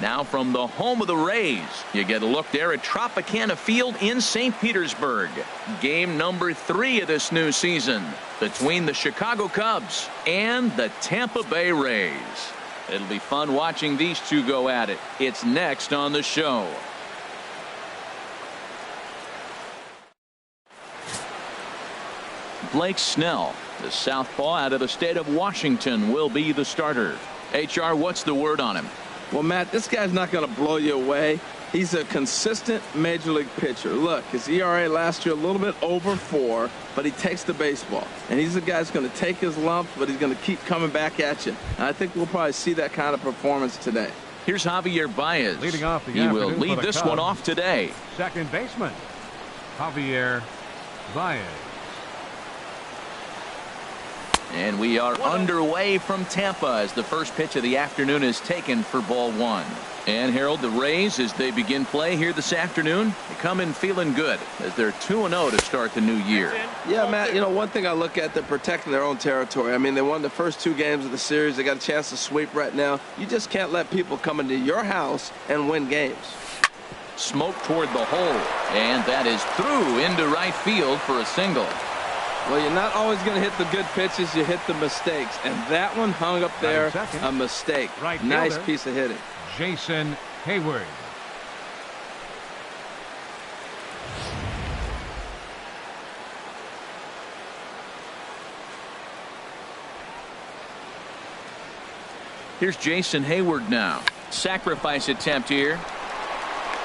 Now from the home of the Rays, you get a look there at Tropicana Field in St. Petersburg. Game number 3 of this new season between the Chicago Cubs and the Tampa Bay Rays. It'll be fun watching these two go at it. It's next on the show. Blake Snell, the southpaw out of the state of Washington, will be the starter. HR, what's the word on him? Well, Matt, this guy's not going to blow you away. He's a consistent major league pitcher. Look, his ERA last year a little bit over 4, but he takes the baseball. And he's a guy that's going to take his lumps, but he's going to keep coming back at you. And I think we'll probably see that kind of performance today. Here's Javier Baez. Leading off the he will lead this Cubs. One off today. Second baseman, Javier Baez. And we are underway from Tampa as the first pitch of the afternoon is taken for ball 1. And Harold, the Rays, as they begin play here this afternoon, they come in feeling good as they're 2-0 to start the new year. Yeah, Matt, you know, one thing I look at, they're protecting their own territory. I mean, they won the first 2 games of the series. They got a chance to sweep right now. You just can't let people come into your house and win games. Smoke toward the hole, and that is through into right field for a single. Well, you're not always going to hit the good pitches. You hit the mistakes. And that one hung up there, a mistake. Right nice fielder, piece of hitting. Jason Hayward. Here's Jason Hayward now. Sacrifice attempt here.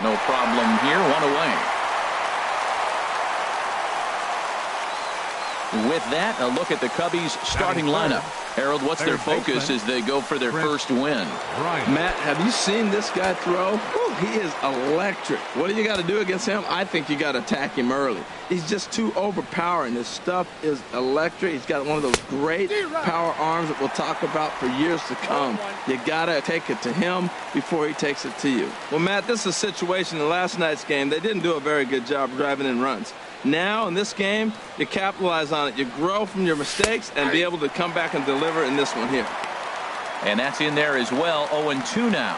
No problem here. 1 away. With that, a look at the Cubbies starting lineup. Harold, what's their focus as they go for their first win? Matt, have you seen this guy throw? Ooh, he is electric. What do you got to do against him? I think you got to attack him early. He's just too overpowering. His stuff is electric. He's got one of those great power arms that we'll talk about for years to come. You got to take it to him before he takes it to you. Well, Matt, this is a situation in last night's game. They didn't do a very good job driving in runs. Now, in this game, you capitalize on it. You grow from your mistakes and be able to come back and deliver in this one here. And that's in there as well. 0-2 now.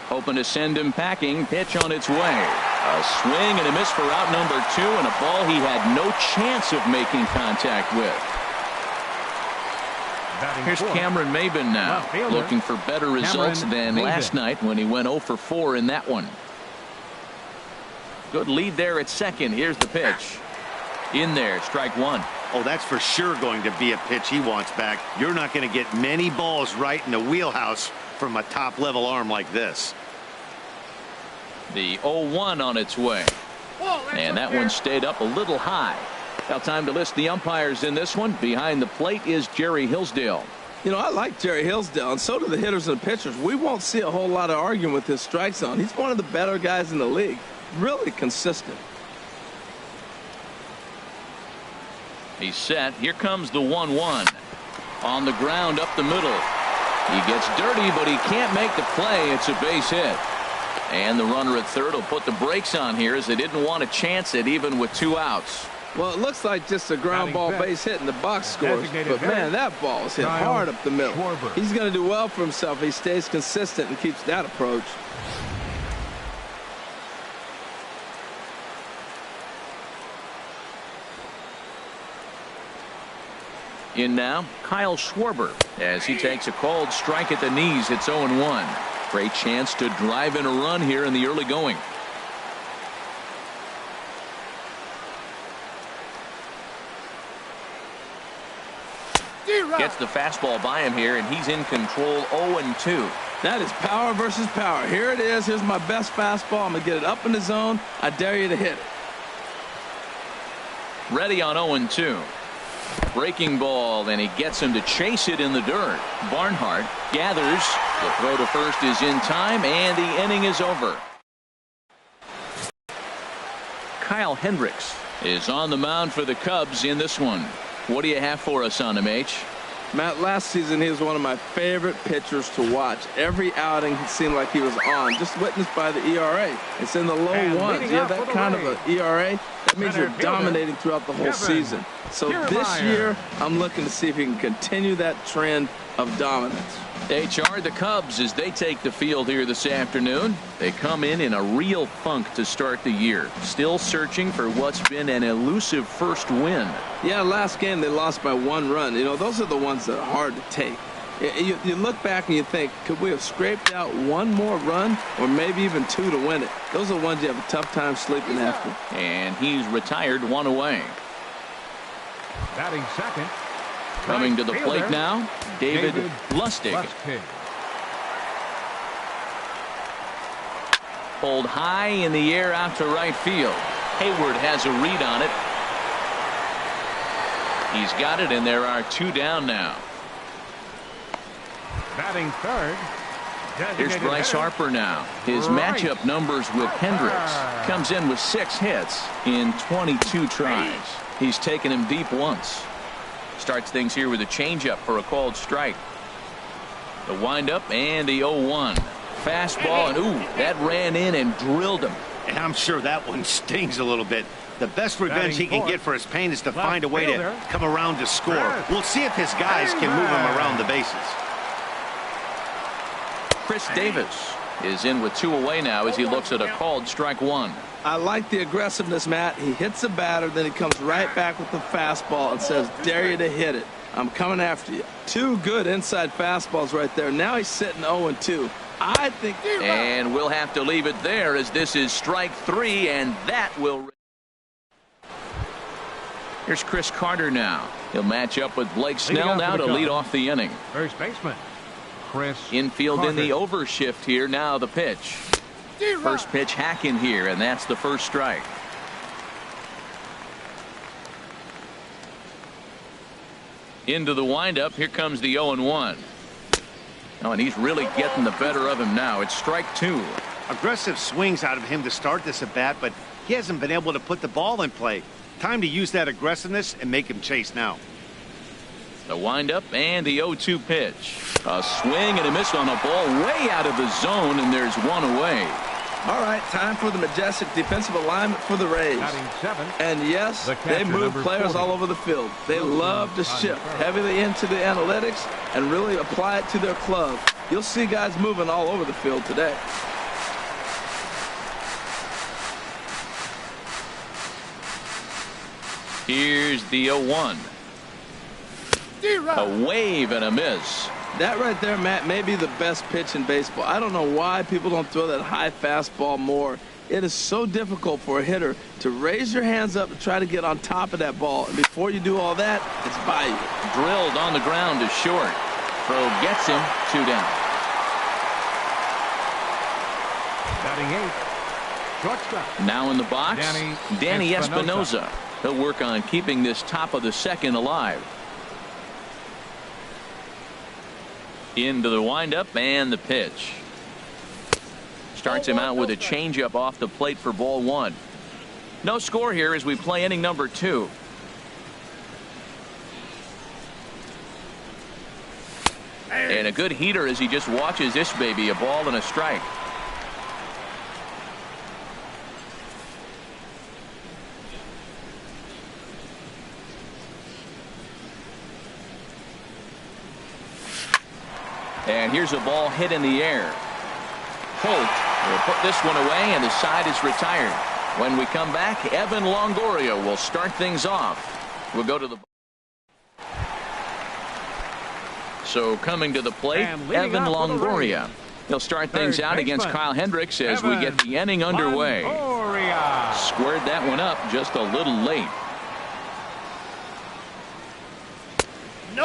Hoping to send him packing. Pitch on its way. A swing and a miss for out number 2, and a ball he had no chance of making contact with. Here's Cameron Maben now, looking for better results than last night when he went 0 for 4 in that one. Good lead there at second. Here's the pitch. In there, strike 1. Oh, that's for sure going to be a pitch he wants back. You're not going to get many balls right in the wheelhouse from a top-level arm like this. The 0-1 on its way. And that one stayed up a little high. Now time to list the umpires in this one. Behind the plate is Jerry Hillsdale. You know, I like Jerry Hillsdale, and so do the hitters and the pitchers. We won't see a whole lot of arguing with his strike zone. He's one of the better guys in the league. Really consistent. He's set. Here comes the 1-1. On the ground up the middle. He gets dirty, but he can't make the play. It's a base hit. And the runner at third will put the brakes on here as they didn't want to chance it even with 2 outs. Well, it looks like just a ground ball base hit in the box scores. But, man, that ball is hit hard up the middle. He's going to do well for himself if he stays consistent and keeps that approach. In now, Kyle Schwarber as he takes a called strike at the knees. It's 0-1. Great chance to drive in a run here in the early going. Gets the fastball by him here, and he's in control. 0-2. That is power versus power. Here it is. Here's my best fastball. I'm going to get it up in the zone. I dare you to hit it. Ready on 0-2. Breaking ball, and he gets him to chase it in the dirt. Barnhart gathers. The throw to first is in time, and the inning is over. Kyle Hendricks is on the mound for the Cubs in this one. What do you have for us on him, H? Matt, last season he was one of my favorite pitchers to watch. Every outing it seemed like he was on, just witnessed by the ERA. It's in the low ones. You have that kind of an ERA, that means you're dominating throughout the whole season. So this year, I'm looking to see if he can continue that trend of dominance. HR, the Cubs, as they take the field here this afternoon. They come in a real funk to start the year. Still searching for what's been an elusive first win. Yeah, last game they lost by 1 run. You know, those are the ones that are hard to take. You look back and you think, could we have scraped out 1 more run or maybe even 2 to win it? Those are the ones you have a tough time sleeping after. And he's retired 1 away. Batting second. Coming to the plate now, David Lustig. Pulled high in the air out to right field. Hayward has a read on it. He's got it, and there are 2 down now. Batting third. Here's Bryce Harper now. His matchup numbers with Hendricks. Comes in with 6 hits in 22 tries. He's taken him deep once. Starts things here with a changeup for a called strike. The windup and the 0-1. Fastball, and ooh, that ran in and drilled him. And I'm sure that one stings a little bit. The best revenge he can get for his pain is to find a way to come around to score. We'll see if his guys can move him around the bases. Chris Davis is in with 2 away now as he looks at a called strike 1. I like the aggressiveness, Matt. He hits the batter, then he comes right back with the fastball and says, dare you to hit it. I'm coming after you. 2 good inside fastballs right there. Now he's sitting 0-2. I think. And we'll have to leave it there as this is strike 3, and that will. Here's Chris Carter now. He'll match up with Blake Snell now to lead off the inning. First baseman, Chris Infield Carter. in the overshift here. Now the pitch. First pitch hacking here, and that's the first strike. Into the windup. Here comes the 0-1. Oh, and he's really getting the better of him now. It's strike 2. Aggressive swings out of him to start this at bat, but he hasn't been able to put the ball in play. Time to use that aggressiveness and make him chase now. The windup and the 0-2 pitch. A swing and a miss on a ball way out of the zone, and there's 1 away. All right, time for the majestic defensive alignment for the Rays. And yes, they move players all over the field. They love to shift heavily into the analytics and really apply it to their club. You'll see guys moving all over the field today. Here's the 0-1. A wave and a miss. That right there, Matt, may be the best pitch in baseball. I don't know why people don't throw that high fastball more. It is so difficult for a hitter to raise your hands up and try to get on top of that ball. And before you do all that, it's by you. Drilled on the ground to short. Throw gets him. 2 down. Batting 8. Shortstop. Now in the box, Danny Espinosa. He'll work on keeping this top of the second alive. Into the windup and the pitch. Starts him out with a changeup off the plate for ball 1. No score here as we play inning number 2. And a good heater as he just watches this baby, a ball and a strike. And here's a ball hit in the air. Holt will put this one away, and the side is retired. When we come back, Evan Longoria will start things off. We'll go to the. So coming to the plate, Evan Longoria. He'll start things out against Kyle Hendricks as we get the inning underway. Squared that one up just a little late.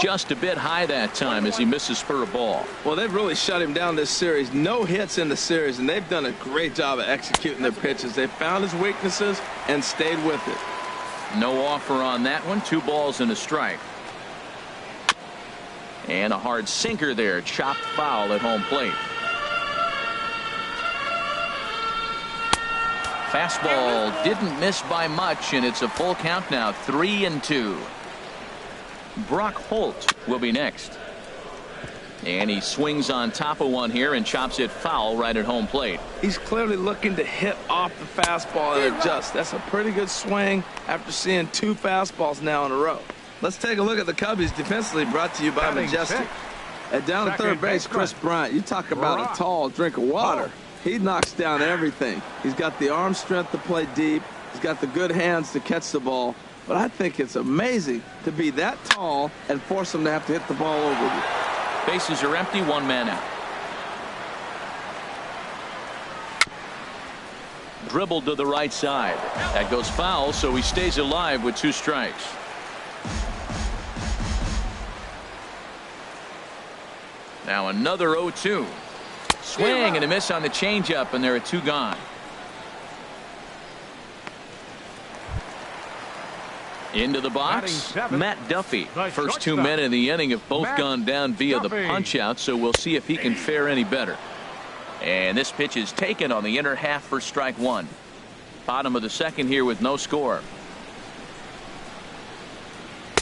Just a bit high that time as he misses for a ball. Well, they've really shut him down this series. No hits in the series, and they've done a great job of executing their pitches. They found his weaknesses and stayed with it. No offer on that one. 2 balls and a strike. And a hard sinker there. Chopped foul at home plate. Fastball didn't miss by much, and it's a full count now. 3-2. Brock Holt will be next. And he swings on top of one here and chops it foul right at home plate. He's clearly looking to hit off the fastball and adjust. That's a pretty good swing after seeing 2 fastballs now in a row. Let's take a look at the Cubbies defensively, brought to you by Majestic. At down at third base, Chris Bryant. You talk about a tall drink of water. He knocks down everything. He's got the arm strength to play deep. He's got the good hands to catch the ball. But I think it's amazing to be that tall and force him to have to hit the ball over you. Bases are empty, 1 man out. Dribbled to the right side. That goes foul, so he stays alive with 2 strikes. Now another 0-2. Swing and a miss on the changeup, and there are 2 gone. Into the box, Matt Duffy. First 2 men in the inning have both gone down via the punch-out, so we'll see if he can fare any better. And this pitch is taken on the inner half for strike 1. Bottom of the second here with no score.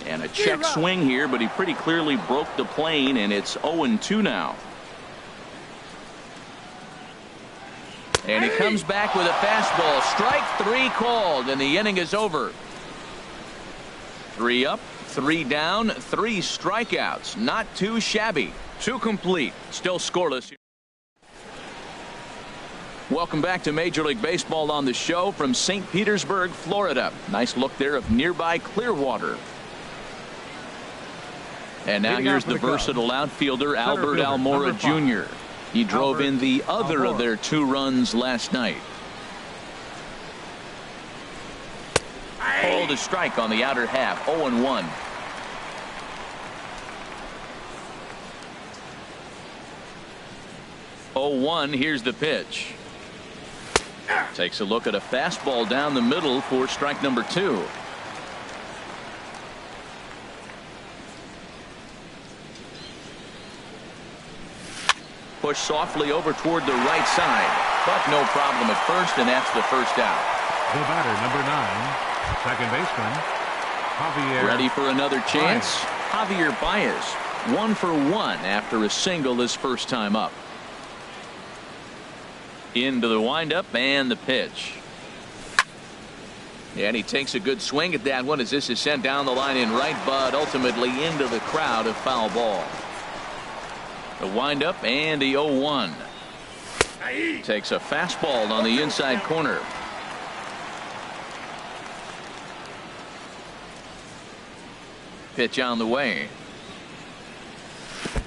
And a check swing here, but he pretty clearly broke the plane, and it's 0-2 now. And he comes back with a fastball. Strike 3 called, and the inning is over. 3 up, 3 down, 3 strikeouts. Not too shabby. 2 complete. Still scoreless. Welcome back to Major League Baseball on the show from St. Petersburg, Florida. Nice look there of nearby Clearwater. And now here's the versatile outfielder, Albert Almora Jr. He drove in the other of their 2 runs last night. Called a strike on the outer half, 0-1. Here's the pitch. Takes a look at a fastball down the middle for strike number 2. Push softly over toward the right side, but no problem at first, and that's the first out. The batter, number 9, second baseman, Javier. Ready for another chance? Javier Baez, 1 for 1 after a single his first time up. Into the windup and the pitch. And he takes a good swing at that one as this is sent down the line in right, but ultimately into the crowd, a foul ball. The windup and the 0-1. Takes a fastball on the inside corner. Pitch on the way.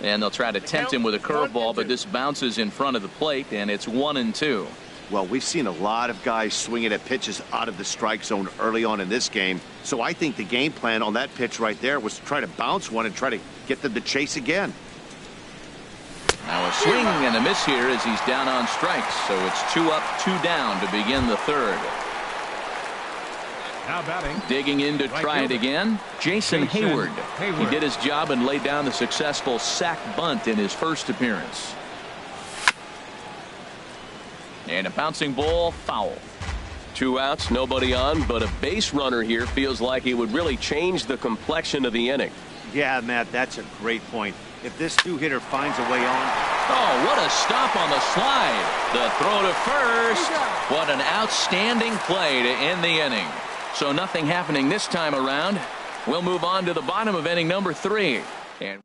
And they'll try to tempt him with a curveball, but this bounces in front of the plate, and it's 1-2. Well, we've seen a lot of guys swinging at pitches out of the strike zone early on in this game. So I think the game plan on that pitch right there was to try to bounce one and try to get them to chase again. Now a swing and a miss here as he's down on strikes. So it's 2 up, 2 down to begin the third. Now batting. Digging in to try it again, Jason Hayward. He did his job and laid down the successful sac bunt in his first appearance. And a bouncing ball, foul. 2 outs, nobody on, but a base runner here feels like he would really change the complexion of the inning. Yeah, Matt, that's a great point. If this 2-hitter finds a way on. Oh, what a stop on the slide. The throw to first. What an outstanding play to end the inning. So nothing happening this time around. We'll move on to the bottom of inning number 3. And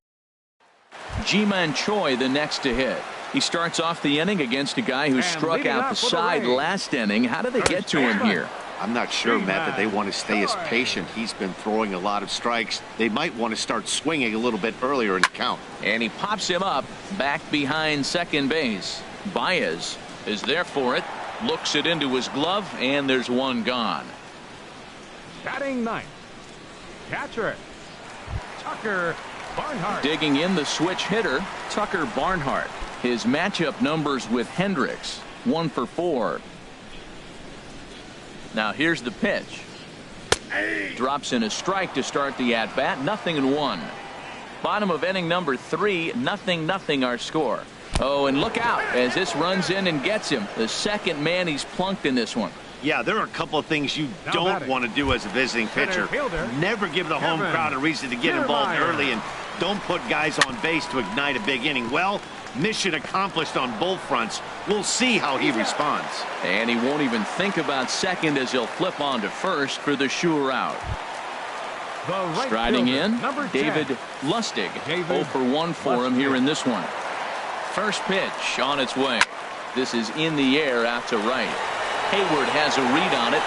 Ji-Man Choi the next to hit. He starts off the inning against a guy who struck out the side last inning. How did they get to him here? I'm not sure, Matt, that they want to stay as patient. He's been throwing a lot of strikes. They might want to start swinging a little bit earlier in the count. And he pops him up back behind second base. Baez is there for it. Looks it into his glove, and there's 1 gone. Batting 9th, catcher, Tucker Barnhart. Digging in the switch hitter, Tucker Barnhart. His matchup numbers with Hendricks, 1 for 4. Now here's the pitch. Drops in a strike to start the at-bat. 0-1. Bottom of inning number 3. 0-0 our score. Oh, and look out as this runs in and gets him. The second man he's plunked in this one. Yeah, there are a couple of things you don't want to do as a visiting pitcher. Never give the home crowd a reason to get involved early, and don't put guys on base to ignite a big inning. Well, mission accomplished on both fronts. We'll see how he responds. And he won't even think about second as he'll flip on to first for the sure out. Striding in, David Lustig. 0 for 1 for him here in this one. First pitch on its way. This is in the air out to right. Hayward has a read on it.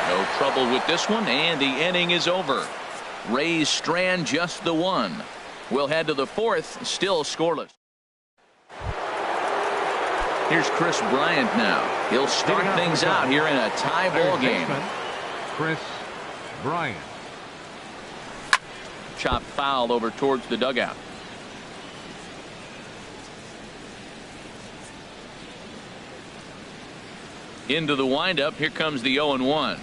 No trouble with this one, and the inning is over. Rays strand just the one. We'll head to the fourth, still scoreless. Here's Chris Bryant now. He'll start things out here in a tie ball game. Chris Bryant. Chop foul over towards the dugout. Into the windup. Here comes the 0-1.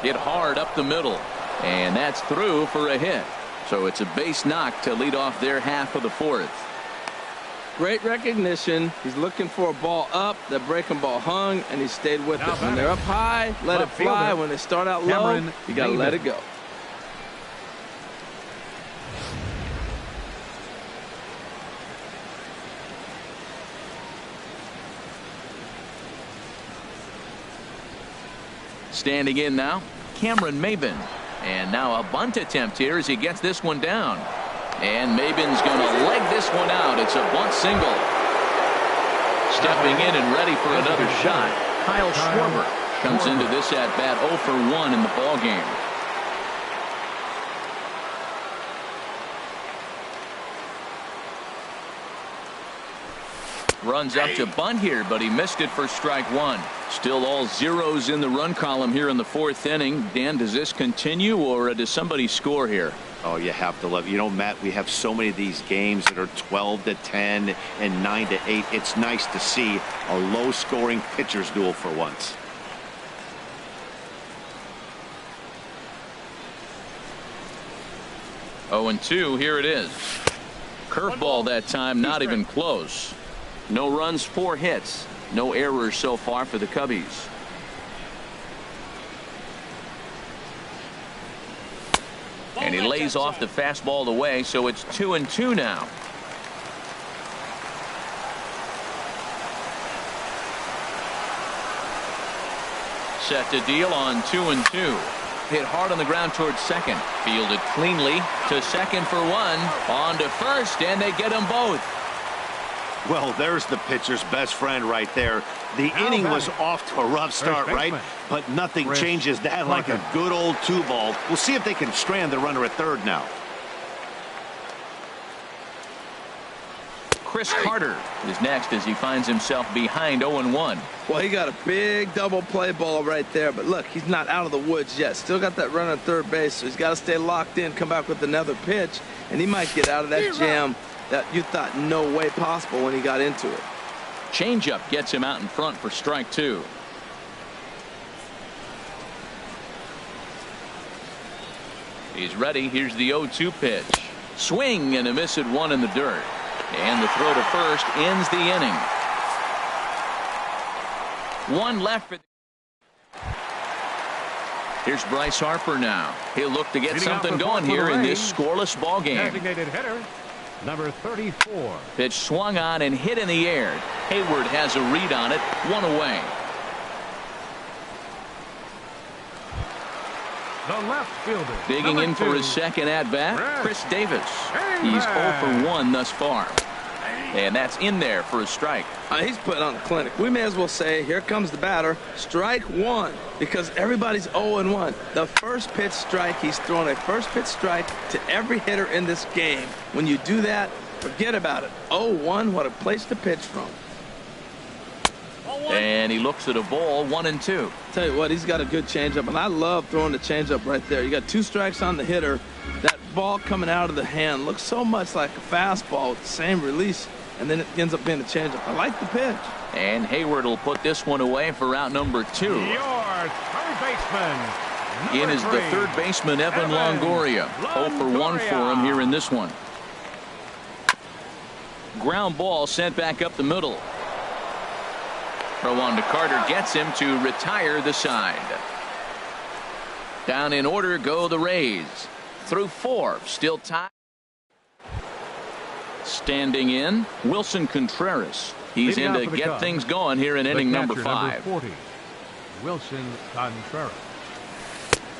Hit hard up the middle. And that's through for a hit. So it's a base knock to lead off their half of the fourth. Great recognition. He's looking for a ball up. The breaking ball hung, and he stayed with it. When they're up high, let it fly. When they start out low, you got to let it go. Standing in now, Cameron Maybin. And now a bunt attempt here as he gets this one down. And Mabin's going to leg this one out. It's a bunt single. Stepping in and ready for another shot, Kyle Schwarber comes into this at bat 0 for 1 in the ball game. Runs up to bunt here, but he missed it for strike one. Still all zeros in the run column here in the fourth inning. Dan, does this continue, or does somebody score here? Oh, you have to love it. You know, Matt, we have so many of these games that are 12-10 and 9-8. It's nice to see a low-scoring pitcher's duel for once. Oh, and 2, here it is. Curveball that time, not even close. No runs, 4 hits. No errors so far for the Cubbies. And he lays off the fastball away, so it's 2-2 now. Set to deal on 2-2. Hit hard on the ground towards second. Fielded cleanly to second for 1. On to first, and they get them both. Well, there's the pitcher's best friend right there. The inning was off to a rough start, right? But nothing changes that like a good old 2-ball. We'll see if they can strand the runner at third now. Chris Carter is next as he finds himself behind 0-1. Well, he got a big double play ball right there, but look, he's not out of the woods yet. Still got that run on third base, so he's got to stay locked in, come back with another pitch, and he might get out of that jam that you thought no way possible when he got into it. Changeup gets him out in front for strike 2. He's ready. Here's the 0-2 pitch. Swing and a miss at 1 in the dirt. And the throw to first ends the inning. 1 left for. Here's Bryce Harper now. He'll look to get something going here in this scoreless ball game. Designated hitter, number 34. Pitch swung on and hit in the air. Hayward has a read on it. 1 away. The left fielder. Digging in for his second at bat, Chris Davis. He's 0 for 1 thus far. And that's in there for a strike. He's put on a clinic. We may as well say, here comes the batter. Strike 1, because everybody's 0-1. The first pitch strike, he's thrown a first pitch strike to every hitter in this game. When you do that, forget about it. 0-1, what a place to pitch from. And he looks at a ball, 1-2. Tell you what, he's got a good changeup, and I love throwing the changeup right there. You got 2 strikes on the hitter. That ball coming out of the hand looks so much like a fastball with the same release, and then it ends up being a changeup. I like the pitch. And Hayward will put this one away for out number 2. Your third baseman. In is the third baseman, Evan Longoria. 0 for 1 for him here in this one. Ground ball sent back up the middle. Throw on to Carter gets him to retire the side. Down in order go the Rays. Through 4, still tied. Standing in, Wilson Contreras. He's in to get things going here in inning number 5. 40, Wilson Contreras.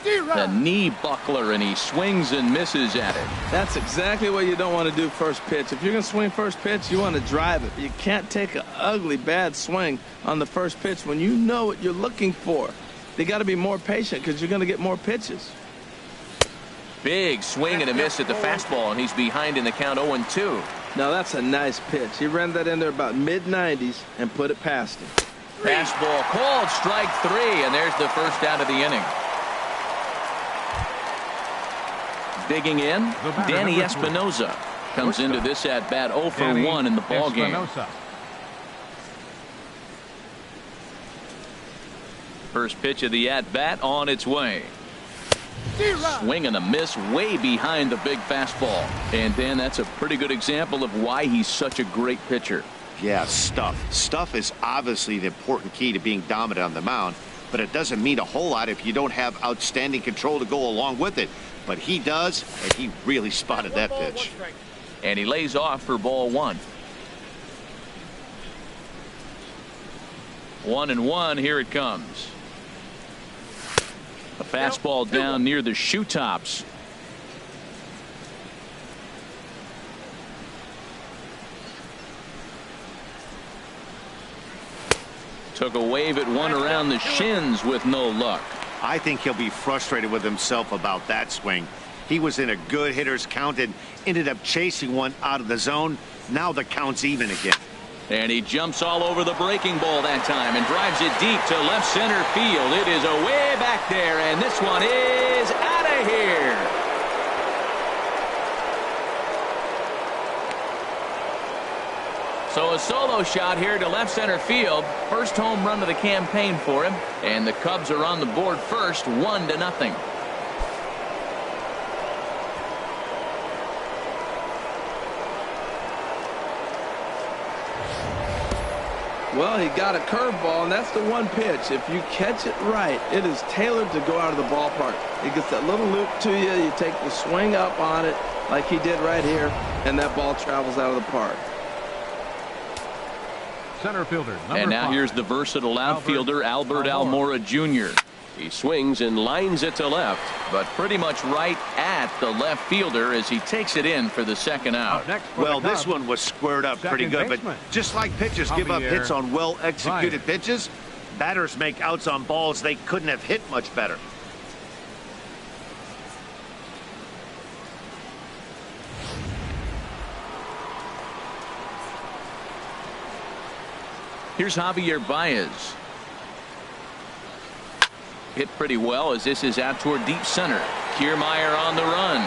The knee buckler, and he swings and misses at it. That's exactly what you don't want to do first pitch. If you're going to swing first pitch, you want to drive it. You can't take an ugly, bad swing on the first pitch when you know what you're looking for. They got to be more patient because you're going to get more pitches. Big swing and a miss at the fastball, and he's behind in the count 0-2. Now that's a nice pitch. He ran that in there about mid-90s and put it past him. Fastball called, strike 3, and there's the first out of the inning. Digging in, Danny Espinoza comes into this at bat 0 for 1 in the ball game. First pitch of the at bat on its way. Swing and a miss way behind the big fastball. And Dan, that's a pretty good example of why he's such a great pitcher. Yeah, stuff. Stuff is obviously the important key to being dominant on the mound, but it doesn't mean a whole lot if you don't have outstanding control to go along with it. But he does, and he really spotted that pitch. And he lays off for ball 1. 1-1, here it comes. A fastball down near the shoe tops. Took a wave at one around the shins with no luck. I think he'll be frustrated with himself about that swing. He was in a good hitter's count and ended up chasing one out of the zone. Now the count's even again. And he jumps all over the breaking ball that time and drives it deep to left center field. It is away back there, and this one is out of here. So a solo shot here to left center field. First home run of the campaign for him. And the Cubs are on the board first, 1-0. Well, he got a curveball, and that's the one pitch. If you catch it right, it is tailored to go out of the ballpark. It gets that little loop to you. You take the swing up on it like he did right here, and that ball travels out of the park. Center fielder, and now 5. here's the versatile outfielder, Albert Almora Jr. He swings and lines it to left, but pretty much right at the left fielder as he takes it in for the second out. Well, this one was squared up pretty good, but just like pitchers give up hits on well-executed pitches, batters make outs on balls they couldn't have hit much better. Here's Javier Baez. Hit pretty well as this is out toward deep center. Kiermaier on the run.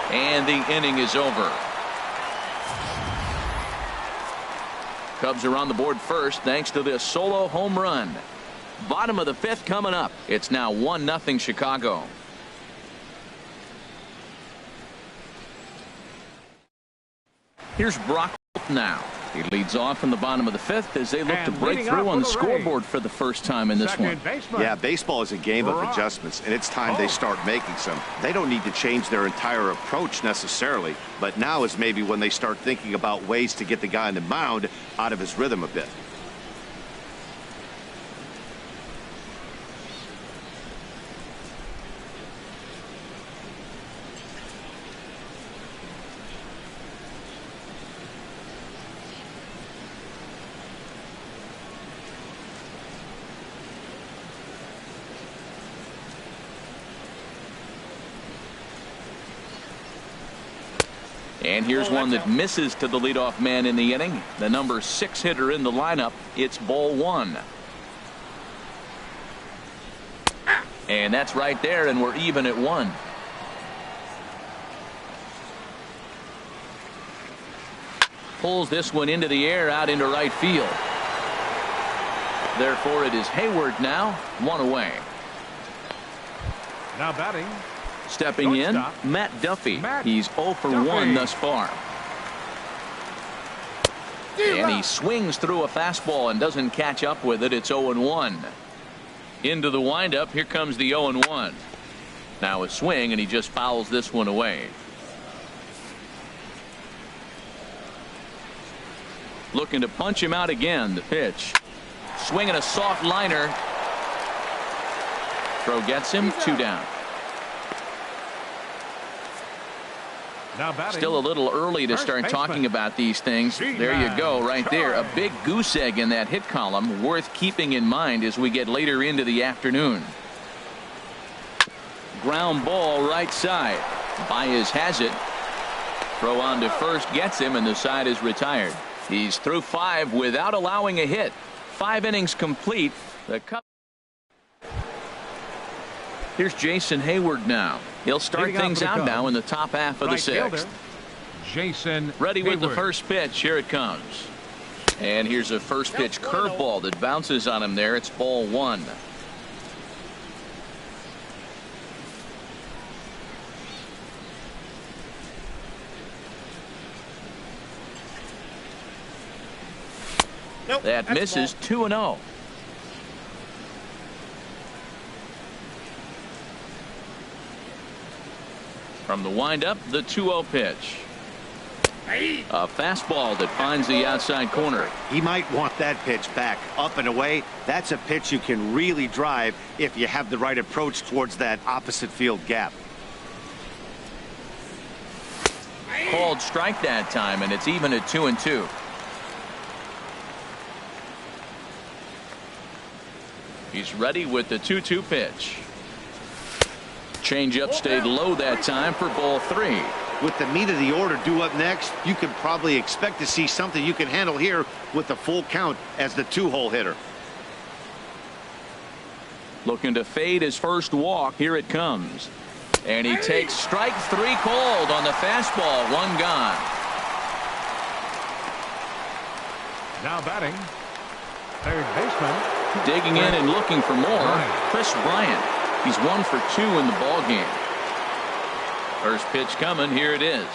And the inning is over. Cubs are on the board first thanks to this solo home run. Bottom of the 5th coming up. It's now 1-0 Chicago. Here's Brock now. He leads off in the bottom of the 5th as they look to break through on the scoreboard for the first time in this one. Yeah, baseball is a game of adjustments, and it's time they start making some. They don't need to change their entire approach necessarily, but now is maybe when they start thinking about ways to get the guy on the mound out of his rhythm a bit. And here's one that misses to the leadoff man in the inning. The number 6 hitter in the lineup. It's ball 1. And that's right there, and we're even at 1. Pulls this one into the air out into right field. Therefore, it is Hayward now, 1 away. Now batting. Stepping in, Matt Duffy. He's 0 for 1 thus far. And he swings through a fastball and doesn't catch up with it. It's 0-1. Into the windup. Here comes the 0-1. Now a swing, and he just fouls this one away. Looking to punch him out again. The pitch. Swinging a soft liner. Throw gets him. 2 down. Still a little early to start talking about these things. There you go, right there. A big goose egg in that hit column, worth keeping in mind as we get later into the afternoon. Ground ball right side. Baez has it. Throw on to first gets him, and the side is retired. He's through 5 without allowing a hit. 5 innings complete. The Cubs. Here's Jason Hayward now. He'll start things out now in the top half of the 6th. Jason ready with Hayward. the first pitch. Here it comes. And here's a first pitch curveball that bounces on him there. It's ball 1. Nope, that misses. 2-0. From the windup, the 2-0 pitch. A fastball that finds the outside corner. He might want that pitch back, up and away. That's a pitch you can really drive if you have the right approach towards that opposite field gap. Called strike that time, and it's even at 2-2. He's ready with the 2-2 pitch. Changeup stayed low that time for ball 3. With the meat of the order due up next, you can probably expect to see something you can handle here with the full count as the 2-hole hitter. Looking to fade his first walk. Here it comes. And he takes strike 3 called on the fastball. 1 gone. Now batting, third baseman. Digging in and looking for more. Chris Bryant. He's 1 for 2 in the ball game. First pitch coming. Here it is.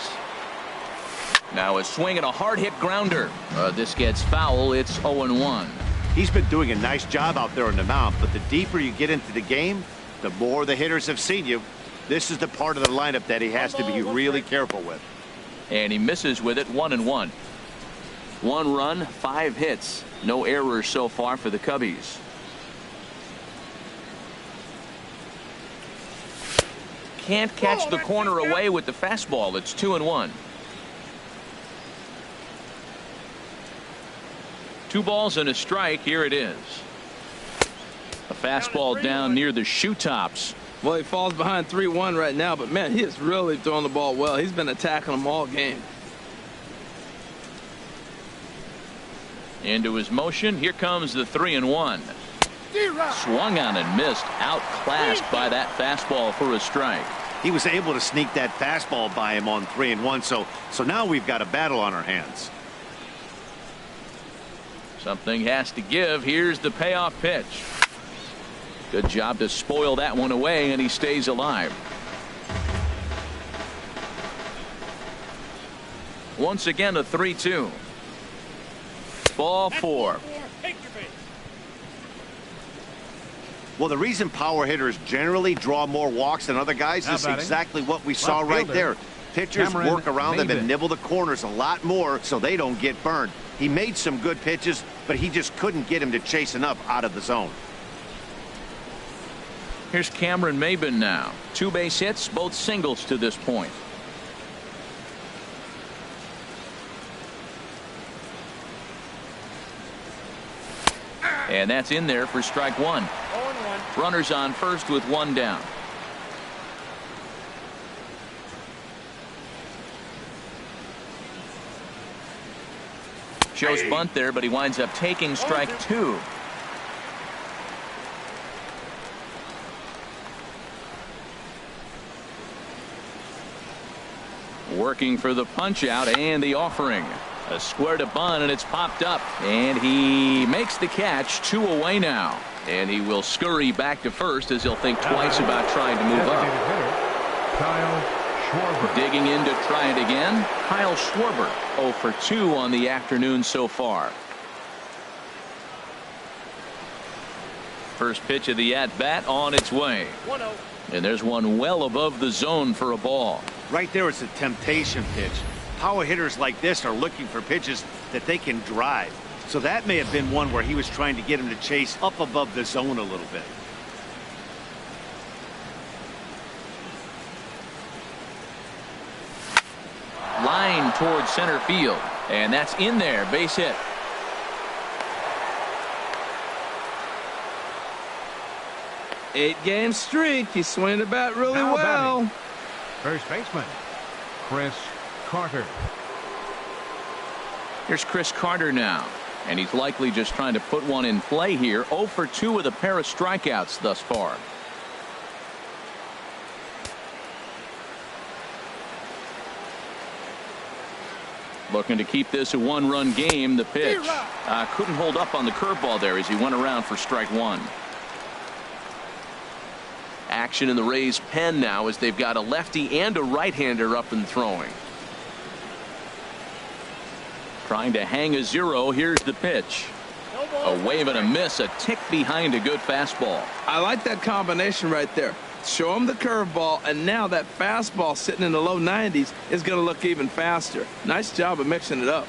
Now a swing and a hard hit grounder. This gets foul. It's 0-1. He's been doing a nice job out there on the mound, but the deeper you get into the game, the more the hitters have seen you. This is the part of the lineup that he has to be really careful with. And he misses with it. 1-1. 1 run, 5 hits. No errors so far for the Cubbies. Can't catch the corner away with the fastball. It's 2-1. 2 balls and a strike. Here it is. A fastball down near the shoe tops. Well, he falls behind 3-1 right now, but man, he is really throwing the ball well. He's been attacking them all game. Into his motion. Here comes the 3-1. Swung on and missed. Outclassed by that fastball for a strike. He was able to sneak that fastball by him on 3-1. So now we've got a battle on our hands. Something has to give. Here's the payoff pitch. Good job to spoil that one away, and he stays alive. Once again, a 3-2. Ball 4. Well, the reason power hitters generally draw more walks than other guys is exactly what we saw right there. Pitchers work around them and nibble the corners a lot more so they don't get burned. He made some good pitches, but he just couldn't get him to chase enough out of the zone. Here's Cameron Maybin now. 2 base hits, both singles to this point. And that's in there for strike 1. Runners on first with 1 down. Shows bunt there, but he winds up taking strike 2. Working for the punch out and the offering. A square to bunt, and it's popped up, and he makes the catch. 2 away now, and he will scurry back to first as he'll think twice about trying to move up. Schwarber. Digging in to try it again, Kyle Schwarber, 0 for 2 on the afternoon so far. First pitch of the at-bat on its way. 1-0. And there's one well above the zone for a ball. Right there is a temptation pitch. Power hitters like this are looking for pitches that they can drive. So that may have been one where he was trying to get him to chase up above the zone a little bit. Line towards center field. And that's in there. Base hit. Eight-game streak. He's swinging the bat really Now well. batting, first baseman, Chris Carter. Here's Chris Carter now. And he's likely just trying to put one in play here. 0 for 2 with a pair of strikeouts thus far. Looking to keep this a one-run game. The pitch couldn't hold up on the curveball there as he went around for strike one. Action in the Rays pen now as they've got a lefty and a right-hander up and throwing. Trying to hang a zero. Here's the pitch. A wave and a miss, a tick behind a good fastball. I like that combination right there. Show him the curveball, and now that fastball sitting in the low 90s is going to look even faster. Nice job of mixing it up.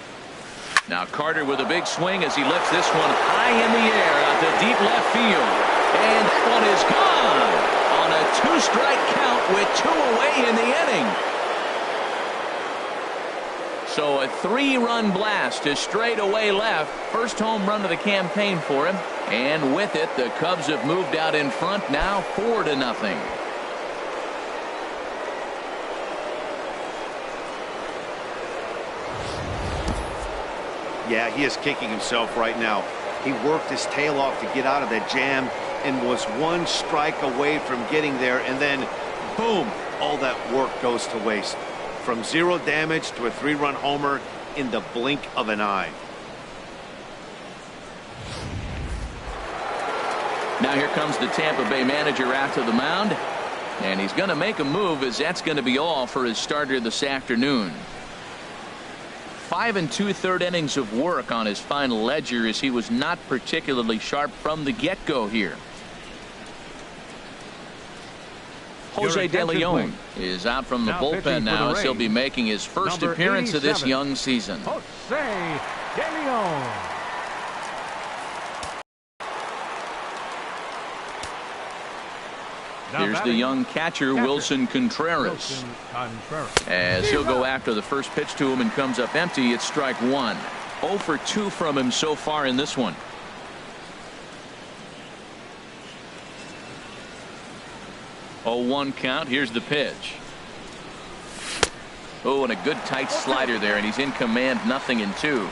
Now Carter with a big swing as he lifts this one high in the air out to deep left field. And that one is gone on a two-strike count with 2 away in the inning. So a 3-run blast to straightaway left. First home run of the campaign for him. And with it, the Cubs have moved out in front now 4-0. Yeah, he is kicking himself right now. He worked his tail off to get out of that jam and was 1 strike away from getting there, and then boom, all that work goes to waste. From 0 damage to a 3-run homer in the blink of an eye. Now here comes the Tampa Bay manager out to the mound, and he's going to make a move as that's going to be all for his starter this afternoon. 5 2/3 innings of work on his final ledger as he was not particularly sharp from the get-go here. Jose De Leon is out from the bullpen now as he'll be making his first appearance of this young season. Jose De Leon. Here's the young catcher, Wilson Contreras. As he'll go after the first pitch to him and comes up empty. It's strike one. 0 for 2 from him so far in this one. Oh, 1 count. Here's the pitch. Oh, and a good tight slider there, and he's in command. 0-2.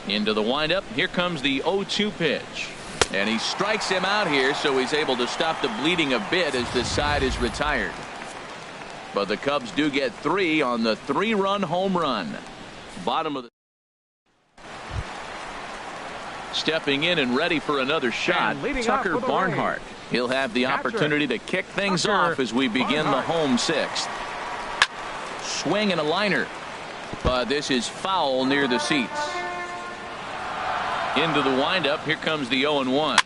Into the windup. Here comes the 0-2 pitch. And he strikes him out here, so he's able to stop the bleeding a bit as the side is retired. But the Cubs do get 3 on the 3-run home run. Bottom of the... Stepping in and ready for another shot, Tucker Barnhart. He'll have the opportunity to kick things off as we begin the home 6th. Swing and a liner. But this is foul near the seats. Into the windup. Here comes the 0-1.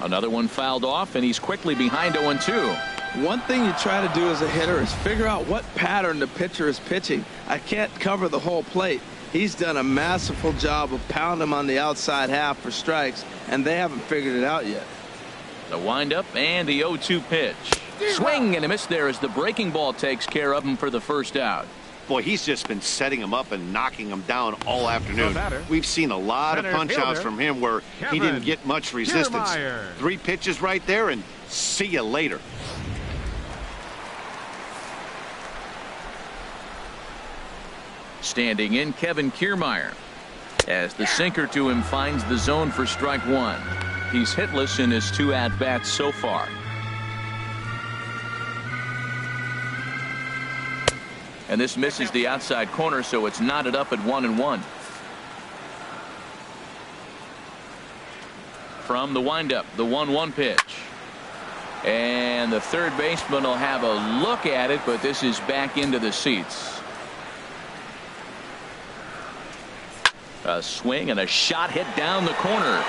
Another one fouled off, and he's quickly behind 0-2. One thing you try to do as a hitter is figure out what pattern the pitcher is pitching. I can't cover the whole plate. He's done a masterful job of pounding him on the outside half for strikes, and they haven't figured it out yet. The windup and the 0-2 pitch. Swing and a miss there as the breaking ball takes care of him for the first out. Boy, he's just been setting him up and knocking him down all afternoon. We've seen a lot of punch outs from him where he didn't get much resistance. 3 pitches right there, and see you later. Standing in, Kevin Kiermaier, as the sinker to him finds the zone for strike one. He's hitless in his 2 at-bats so far. And this misses the outside corner, so it's knotted up at 1-1. From the windup, the 1-1 pitch. And the third baseman will have a look at it, but this is back into the seats. A swing and a shot hit down the corner.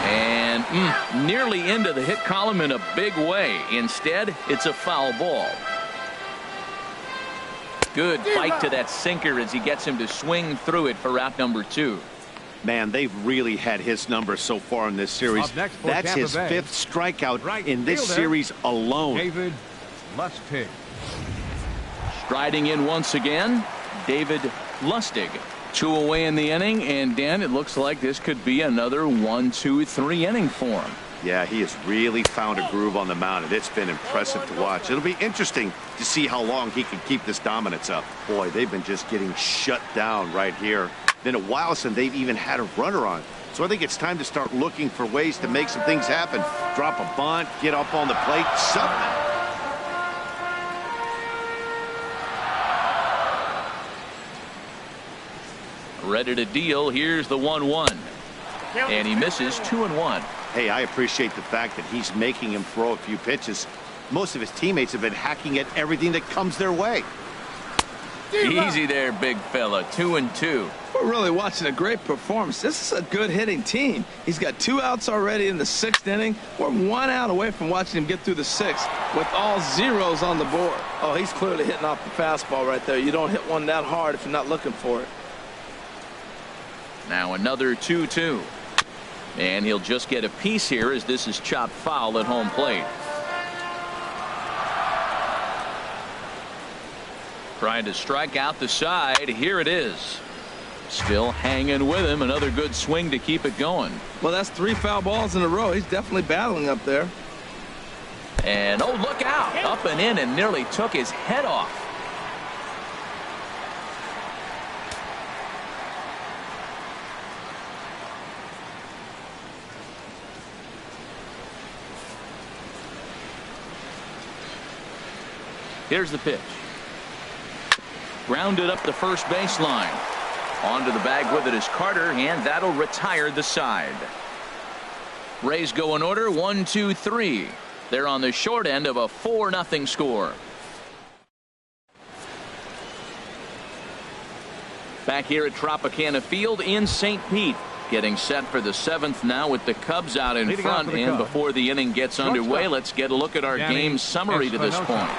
And nearly into the hit column in a big way. Instead, it's a foul ball. Good bite to that sinker as he gets him to swing through it for out number 2. Man, they've really had his number so far in this series. That's his 5th strikeout in this series alone. David Lustig. Striding in once again, David Lustig. 2 away in the inning, and Dan, it looks like this could be another 1-2-3 inning for him. Yeah, he has really found a groove on the mound, and it's been impressive to watch. It'll be interesting to see how long he can keep this dominance up. Boy, they've been just getting shut down right here. Been a while since they've even had a runner on. So I think it's time to start looking for ways to make some things happen. Drop a bunt, get up on the plate, something. Ready to deal. Here's the 1-1. And he misses 2-1. Hey, I appreciate the fact that he's making him throw a few pitches. Most of his teammates have been hacking at everything that comes their way. Easy there, big fella. 2-2. We're really watching a great performance. This is a good hitting team. He's got 2 outs already in the 6th inning. We're 1 out away from watching him get through the 6th with all zeros on the board. Oh, he's clearly hitting off the fastball right there. You don't hit one that hard if you're not looking for it. Now another 2-2. And he'll just get a piece here as this is chopped foul at home plate. Trying to strike out the side. Here it is. Still hanging with him. Another good swing to keep it going. Well, that's 3 foul balls in a row. He's definitely battling up there. And oh, look out. Up and in and nearly took his head off. Here's the pitch. Grounded up the first baseline. Onto the bag with it is Carter, and that'll retire the side. Rays go in order, 1-2-3. They're on the short end of a 4-0 score. Back here at Tropicana Field in St. Pete. Getting set for the 7th now with the Cubs out in front. And before the inning gets underway, let's get a look at our game summary to this point.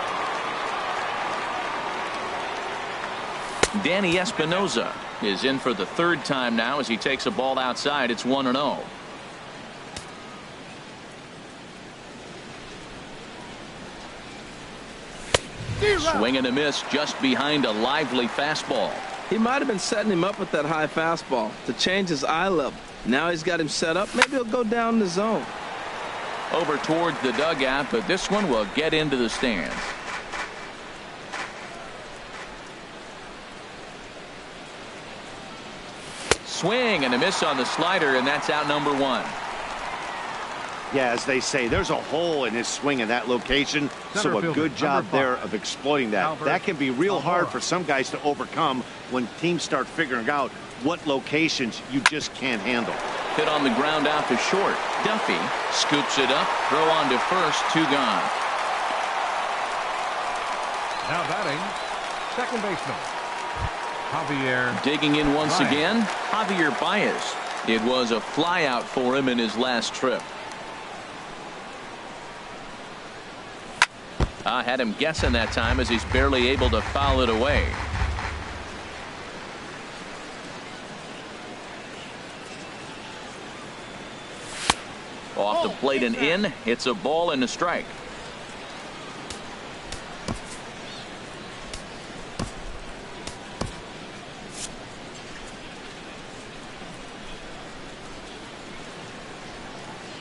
Danny Espinoza is in for the 3rd time now as he takes a ball outside. It's 1-0. Swing and a miss just behind a lively fastball. He might have been setting him up with that high fastball to change his eye level. Now he's got him set up. Maybe he'll go down the zone. Over towards the dugout, but this one will get into the stands. Swing and a miss on the slider, and that's out number 1. Yeah, as they say, there's a hole in his swing in that location, so a good job there of exploiting that. That can be real hard for some guys to overcome when teams start figuring out what locations you just can't handle. Hit on the ground out to short. Duffy scoops it up, throw on to first, 2 gone. Now batting, second baseman Javier. Digging in once Baez. again, Javier Baez. It was a flyout for him in his last trip. I had him guessing that time as he's barely able to foul it away. Off the plate and in. It's a ball and a strike.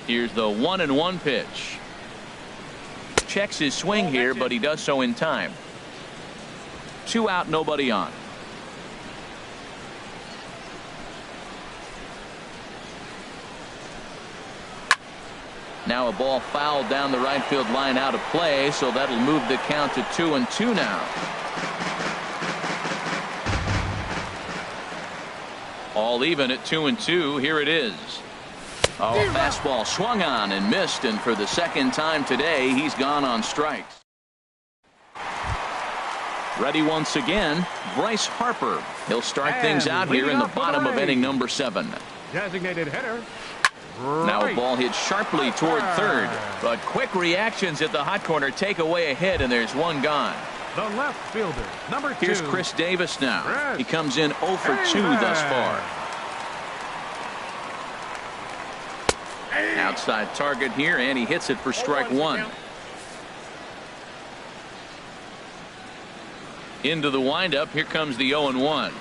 Here's the 1-1 pitch. Checks his swing here, but he does so in time. 2 out, nobody on. Now a ball fouled down the right field line out of play, so that'll move the count to 2-2 now. All even at 2-2. Here it is. Oh, fastball swung on and missed, and for the second time today, he's gone on strikes. Ready once again, Bryce Harper. He'll start things out here in the bottom of inning number 7. Designated hitter. Now a ball hit sharply toward third, but quick reactions at the hot corner take away a hit, and there's one gone. The left fielder, number 2. Here's Chris Davis now. He comes in 0 for 2 thus far. Outside target here, and he hits it for strike 1. Into the windup, here comes the 0-1.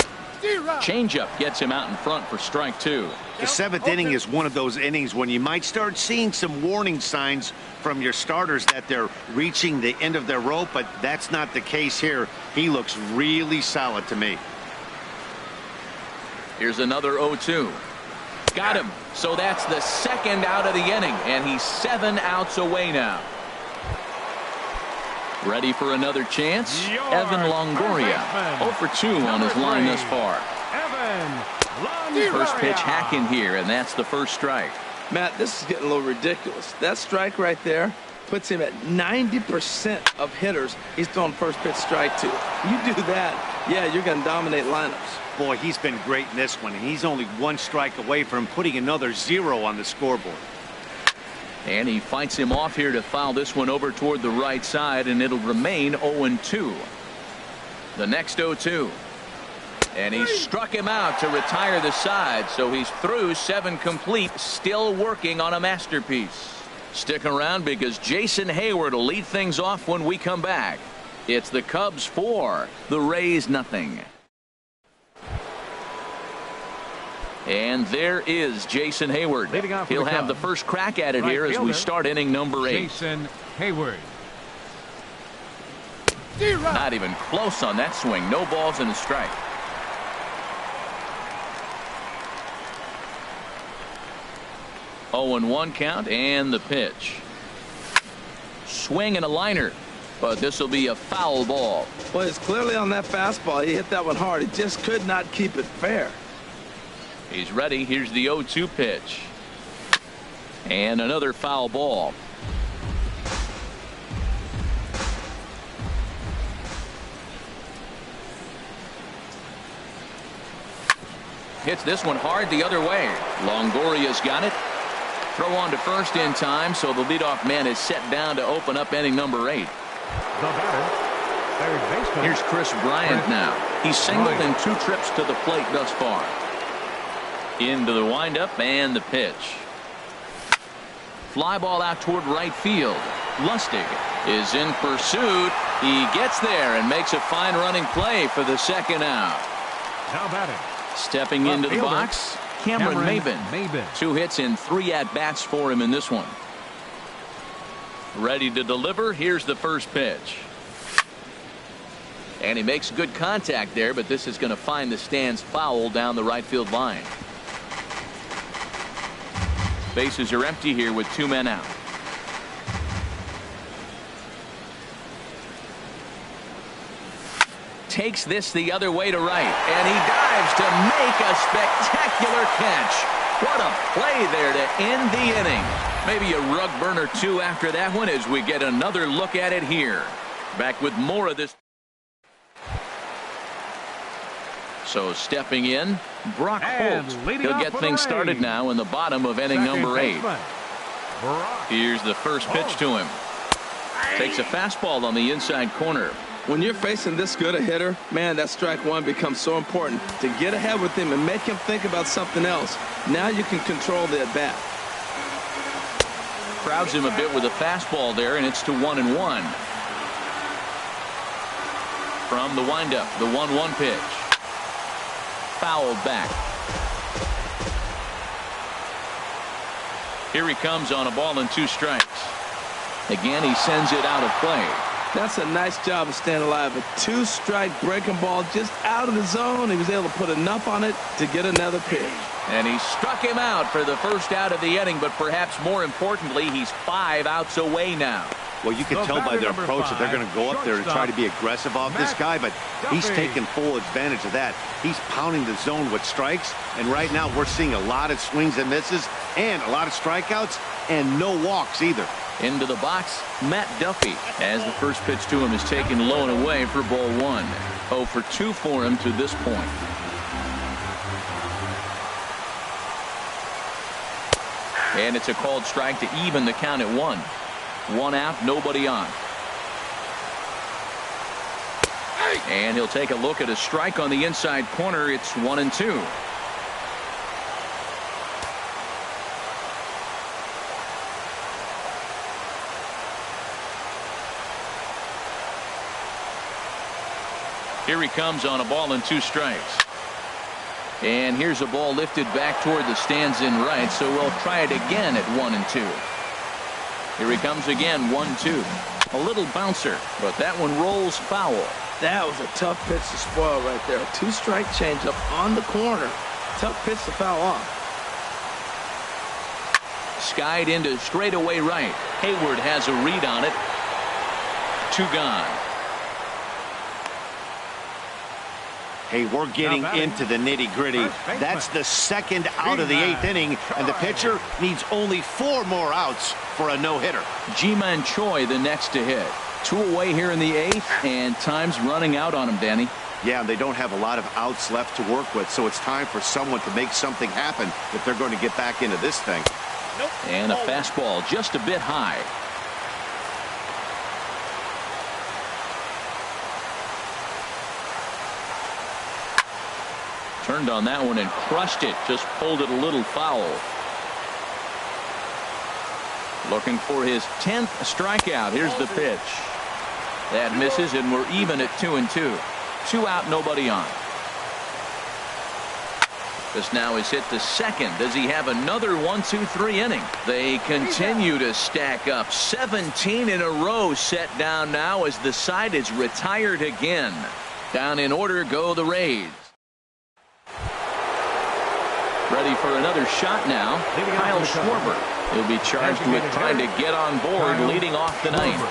Changeup gets him out in front for strike 2. The 7th inning is one of those innings when you might start seeing some warning signs from your starters that they're reaching the end of their rope, but that's not the case here. He looks really solid to me. Here's another 0-2. Got him. So that's the second out of the inning, and he's 7 outs away now. Ready for another chance? Evan Longoria. 0 for 2 on his line thus far. First pitch hacking here, and that's the first strike. Matt, this is getting a little ridiculous. That strike right there puts him at 90% of hitters he's throwing first pitch strike to. You do that, yeah, you're going to dominate lineups. Boy, he's been great in this one, and he's only 1 strike away from putting another 0 on the scoreboard. And he fights him off here to foul this one over toward the right side, and it'll remain 0-2. The next 0-2. And he struck him out to retire the side, so he's through 7 complete, still working on a masterpiece. Stick around because Jason Hayward will lead things off when we come back. It's the Cubs 4, the Rays nothing. And there is Jason Hayward. He'll have the first crack at it here as we start inning number 8. Jason Hayward. Not even close on that swing. No balls and a strike. Oh, and 1 count, and the pitch. Swing and a liner, but this will be a foul ball. Well, it's clearly on that fastball. He hit that one hard. He just could not keep it fair. He's ready. Here's the 0-2 pitch. And another foul ball. Hits this one hard the other way. Longoria's got it. Throw on to first in time, so the leadoff man is set down to open up inning number 8. The batter, third baseman. Here's Chris Bryant now. He's singled in 2 trips to the plate thus far. Into the windup and the pitch. Fly ball out toward right field. Lustig is in pursuit. He gets there and makes a fine running play for the second out. Now batting. Stepping into the box, Cameron Maybin. 2 hits in 3 at-bats for him in this one. Ready to deliver. Here's the first pitch. And he makes good contact there, but this is going to find the stands foul down the right field line. Bases are empty here with 2 men out. Takes this the other way to right, and he dives to make a spectacular catch. What a play there to end the inning. Maybe a rug burner 2 after that one as we get another look at it here. Back with more of this. So stepping in, Brock Holt. He'll get things started now in the bottom of inning number 8. Here's the first pitch to him. Takes a fastball on the inside corner. When you're facing this good a hitter, man, that strike 1 becomes so important to get ahead with him and make him think about something else. Now you can control the at-bat. Crowds him a bit with a fastball there, and it's to 1-1. From the windup, the 1-1 pitch. Fouled back. Here he comes on a ball and 2 strikes. Again, he sends it out of play. That's a nice job of staying alive. A 2-strike breaking ball just out of the zone. He was able to put enough on it to get another pitch. And he struck him out for the first out of the inning, but perhaps more importantly, he's 5 outs away now. Well, you can tell by their approach that they're going to go up there and try to be aggressive off this guy, but he's taking full advantage of that. He's pounding the zone with strikes, and right now we're seeing a lot of swings and misses and a lot of strikeouts and no walks either. Into the box, Matt Duffy, as the first pitch to him is taken low and away for ball 1. 0 for 2 for him to this point. And it's a called strike to even the count at 1. 1 out, nobody on. And he'll take a look at a strike on the inside corner. It's 1-2. Here he comes on a ball and 2 strikes. And here's a ball lifted back toward the stands in right, so we'll try it again at 1-2. Here he comes again, 1-2. A little bouncer, but that one rolls foul. That was a tough pitch to spoil right there. 2-strike changeup on the corner. Tough pitch to foul off. Skied into straightaway right. Hayward has a read on it. 2 gone. Hey, we're getting into the nitty-gritty. That's the second out of the 8th inning, and the pitcher needs only 4 more outs for a no-hitter. Ji-Man Choi the next to hit. 2 away here in the 8th, and time's running out on him, Danny. Yeah, they don't have a lot of outs left to work with, so it's time for someone to make something happen if they're going to get back into this thing. And a fastball just a bit high. Turned on that one and crushed it. Just pulled it a little foul. Looking for his 10th strikeout. Here's the pitch. That misses, and we're even at 2-2. 2 out, nobody on. This now is hit the second. Does he have another 1-2-3 inning? They continue to stack up. 17 in a row set down now as the side is retired again. Down in order go the Rays. Ready for another shot now. Kyle Schwarber. He'll be charged with trying to get on board leading off the ninth.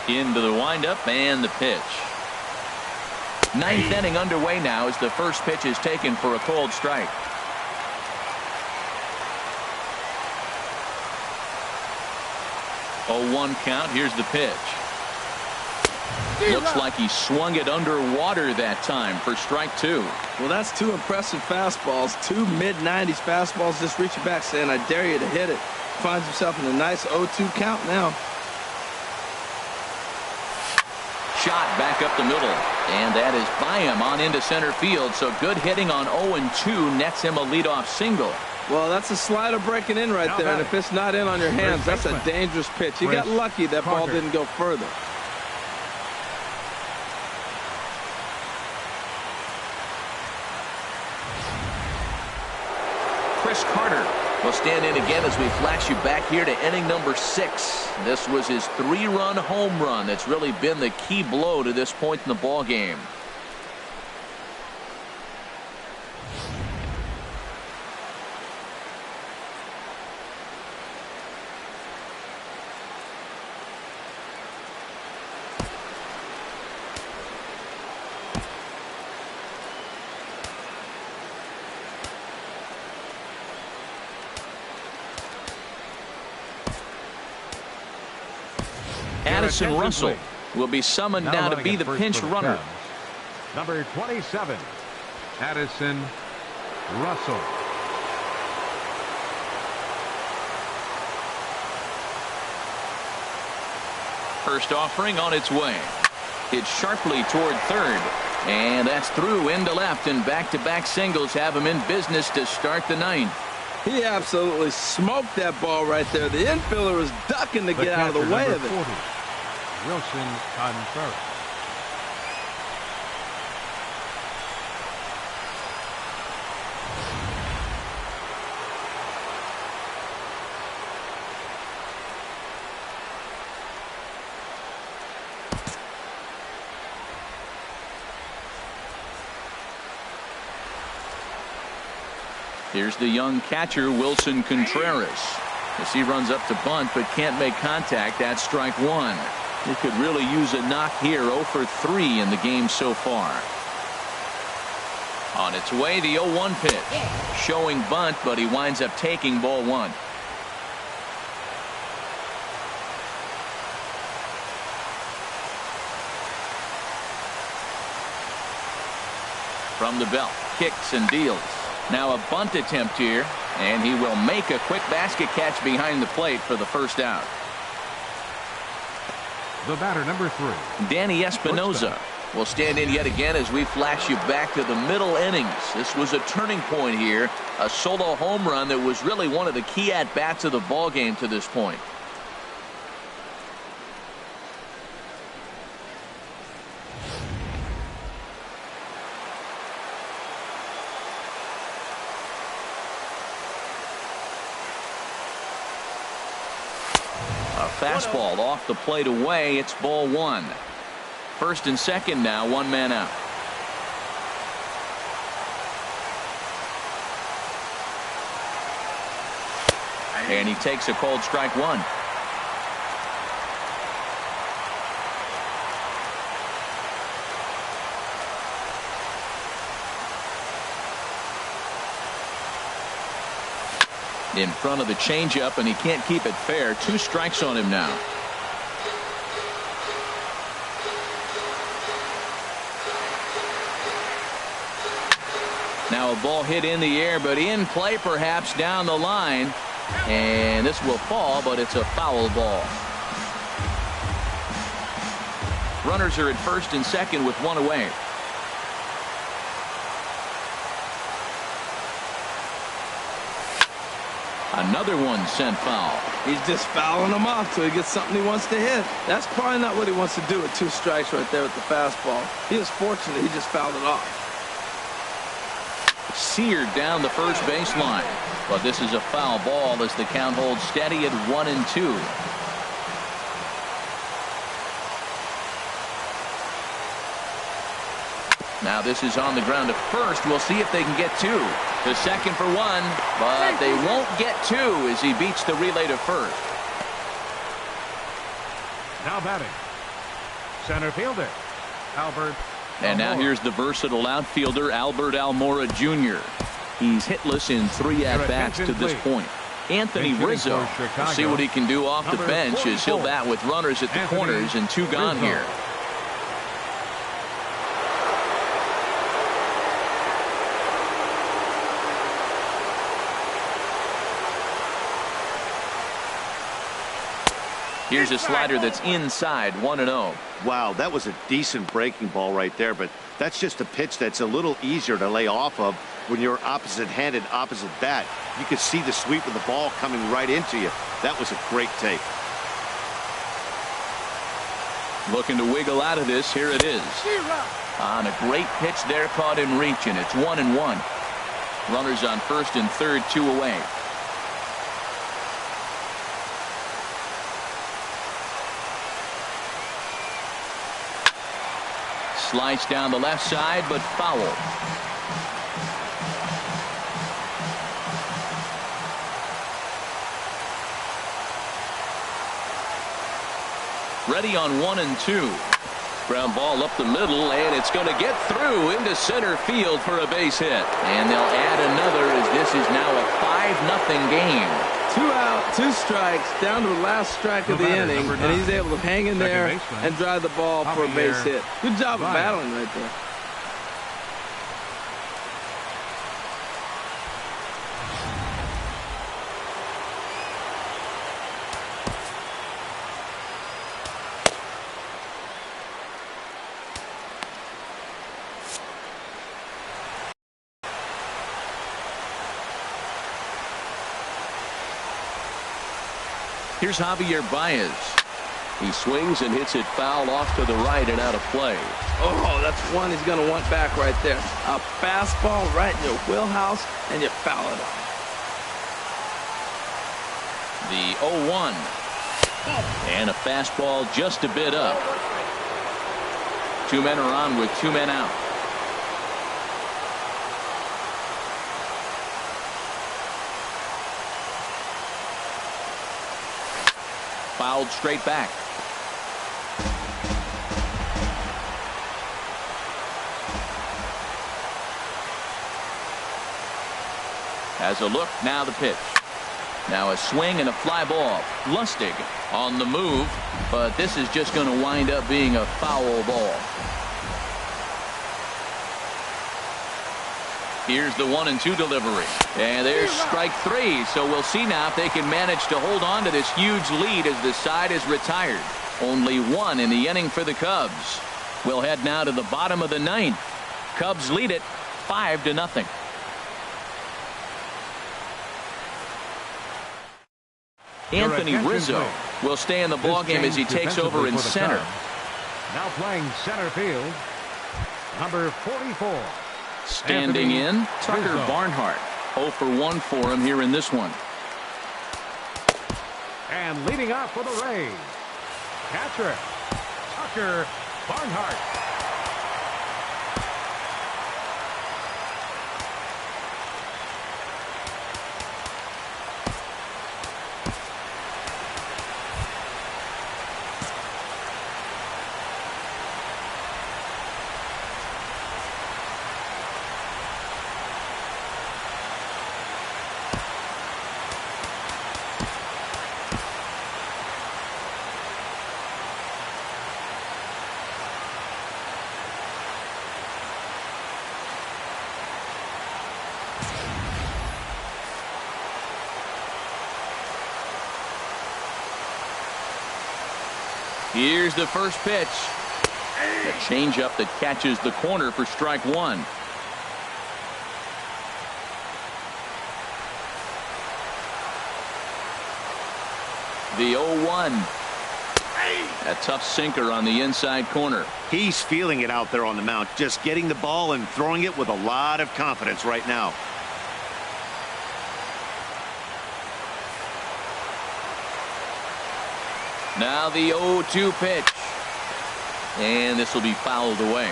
Into the windup and the pitch. 9th inning underway now as the first pitch is taken for a cold strike. 0-1 count. Here's the pitch. Looks like he swung it underwater that time for strike 2. Well, that's 2 impressive fastballs. 2 mid-90s fastballs just reaching back saying, I dare you to hit it. Finds himself in a nice 0-2 count now. Shot back up the middle. And that is by him on into center field. So good hitting on 0-2 nets him a leadoff single. Well, that's a slider breaking in right there, and if it's not in on your hands, that's a dangerous pitch. He got lucky that ball didn't go further. Chris Carter will stand in again as we flash you back here to inning number 6. This was his 3-run home run that's really been the key blow to this point in the ball game. Addison Russell will be summoned now to be the pinch runner. Number 27, Addison Russell. First offering on its way. Hit sharply toward third. And that's through into left, and back-to-back singles have him in business to start the ninth. He absolutely smoked that ball right there. The infielder was ducking to get out of the way of it. 40, Wilson on first. Here's the young catcher, Wilson Contreras. As he runs up to bunt but can't make contact, that's strike one. He could really use a knock here. 0 for 3 in the game so far. On its way, the 0-1 pitch. Showing bunt, but he winds up taking ball one. From the belt, kicks and deals. Now a bunt attempt here, and he will make a quick basket catch behind the plate for the first out. The batter, number 3. Danny Espinoza will stand in yet again as we flash you back to the middle innings. This was a turning point here, a solo home run that was really one of the key at-bats of the ball game to this point. Fastball off the plate away. It's ball one. First and second now, one man out. And he takes a cold strike one. In front of the changeup, and he can't keep it fair. 2 strikes on him now. Now a ball hit in the air, but in play perhaps down the line. And this will fall, but it's a foul ball. Runners are at first and second with one away. Another one sent foul. He's just fouling them off till he gets something he wants to hit. That's probably not what he wants to do with 2 strikes right there with the fastball. He was fortunate he just fouled it off. Seared down the first baseline. But this is a foul ball as the count holds steady at 1-2. Now this is on the ground to first. We'll see if they can get 2. To second for 1, but they won't get 2 as he beats the relay to first. Now batting, center fielder, Albert. And now here's the versatile outfielder, Albert Almora Jr. He's hitless in 3 at-bats to this point. Anthony Rizzo, we'll see what he can do off the bench as he'll bat with runners at the corners and 2 gone here. Here's a slider that's inside, 1-0. Wow, that was a decent breaking ball right there, but that's just a pitch that's a little easier to lay off of when you're opposite-handed, opposite bat. You could see the sweep of the ball coming right into you. That was a great take. Looking to wiggle out of this. Here it is. On a great pitch there, caught him reaching. It's 1-1. Runners on first and third, 2 away. Slice down the left side, but foul. Ready on 1-2. Ground ball up the middle, and it's going to get through into center field for a base hit. And they'll add another as this is now a 5-0 game. 2 out, 2 strikes, down to the last strike of the inning, and he's able to hang in there and drive the ball for a base hit. Good job of battling right there. Here's Javier Baez. He swings and hits it foul off to the right and out of play. Oh, that's one he's going to want back right there. A fastball right in your wheelhouse, and you foul it off. The 0-1. And a fastball just a bit up. 2 men are on with 2 men out. fouled straight back. Has a look, now the pitch. Now a swing and a fly ball. Lustig on the move, but this is just going to wind up being a foul ball. Here's the 1-2 delivery. And there's strike three. So we'll see now if they can manage to hold on to this huge lead as the side is retired. Only one in the inning for the Cubs. We'll head now to the bottom of the ninth. Cubs lead it 5-0. Anthony Rizzo will stay in the ballgame as he takes over in center. Now playing center field, number 44. Standing in, Tucker Barnhart. 0 for 1 for him here in this one. And leading off for the Rays, catcher Tucker Barnhart. Here's the first pitch. A changeup that catches the corner for strike one. The 0-1. A tough sinker on the inside corner. He's feeling it out there on the mound, just getting the ball and throwing it with a lot of confidence right now. Now the 0-2 pitch. And this will be fouled away.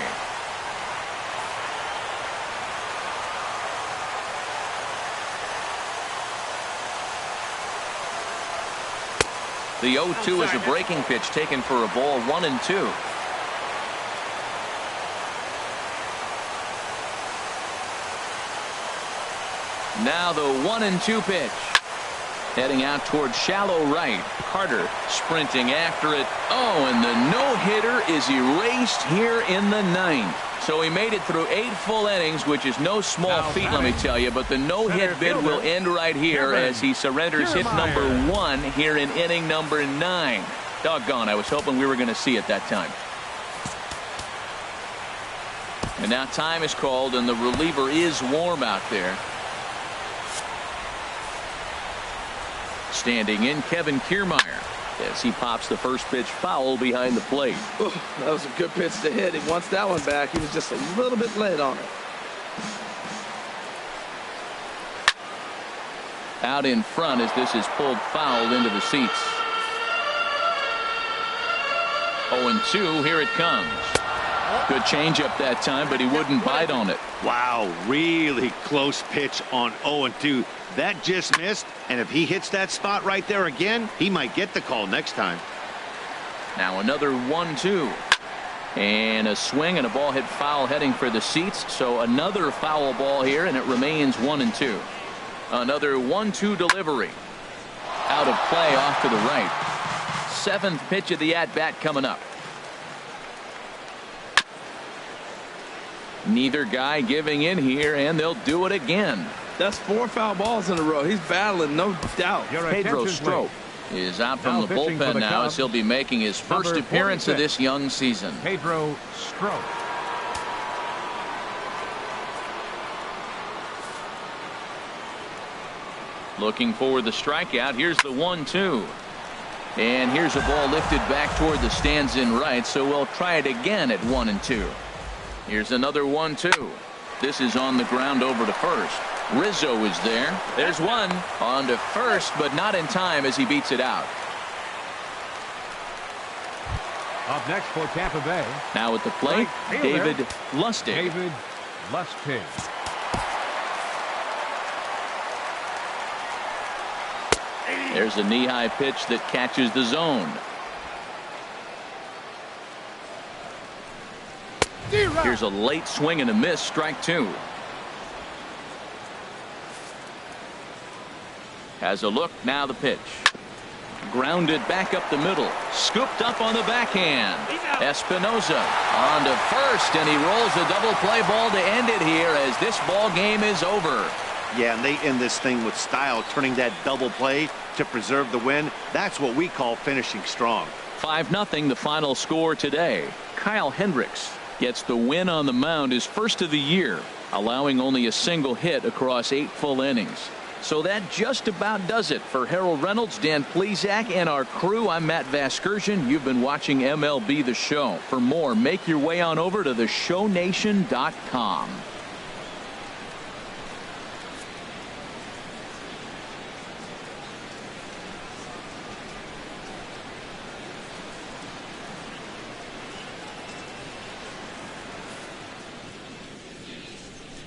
The 0-2 is a breaking pitch taken for a ball, 1-2. Now the 1-2 pitch. Heading out towards shallow right. Carter sprinting after it. Oh, and the no-hitter is erased here in the ninth. So he made it through 8 full innings, which is no small feat, let me tell you. But the no-hit bid will end right here as he surrenders hit number 1 here in inning number 9. Doggone, I was hoping we were going to see it that time. And now time is called, and the reliever is warm out there. Standing in, Kevin Kiermaier, as he pops the first pitch foul behind the plate. Ooh, that was a good pitch to hit. He wants that one back. He was just a little bit late on it. Out in front as this is pulled fouled into the seats. 0-2, here it comes. Good changeup that time, but he wouldn't bite on it. Wow, really close pitch on 0-2. That just missed, and if he hits that spot right there again, he might get the call next time. Now another 1-2. And a swing and a ball hit foul heading for the seats. So another foul ball here, and it remains 1-2. Another 1-2 delivery. Out of play off to the right. 7th pitch of the at-bat coming up. Neither guy giving in here, and they'll do it again. That's 4 foul balls in a row. He's battling, no doubt. Pedro Strop is out from the bullpen now as he'll be making his first appearance of this young season. Pedro Strop. Looking for the strikeout. Here's the 1-2. And here's a ball lifted back toward the stands in right, so we'll try it again at 1-2. Here's another 1-2. This is on the ground over to first. Rizzo is there. There's one on to first, but not in time as he beats it out. Up next for Tampa Bay. Now at the plate, David Lustig. David Lustig. There's a knee-high pitch that catches the zone. Here's a late swing and a miss, strike 2. Has a look, now the pitch. Grounded back up the middle. Scooped up on the backhand. Espinosa on to first, and he rolls a double play ball to end it here as this ball game is over. Yeah, and they end this thing with style, turning that double play to preserve the win. That's what we call finishing strong. 5-0 the final score today. Kyle Hendricks gets the win on the mound, his first of the year, allowing only a single hit across 8 full innings. So that just about does it for Harold Reynolds, Dan Plesac, and our crew. I'm Matt Vasgersian. You've been watching MLB The Show. For more, make your way on over to theshownation.com.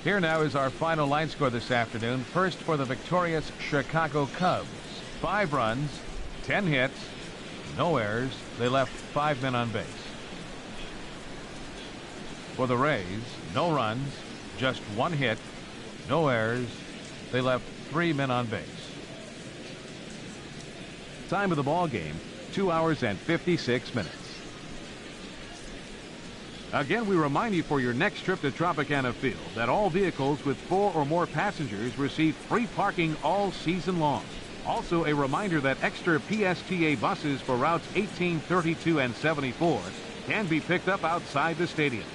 Here now is our final line score this afternoon. First for the victorious Chicago Cubs. 5 runs, 10 hits, no errors. They left 5 men on base. For the Rays, no runs, just 1 hit, no errors. They left 3 men on base. Time of the ball game, 2 hours and 56 minutes. Again, we remind you for your next trip to Tropicana Field that all vehicles with 4 or more passengers receive free parking all season long. Also, a reminder that extra PSTA buses for routes 18, 32, and 74 can be picked up outside the stadium.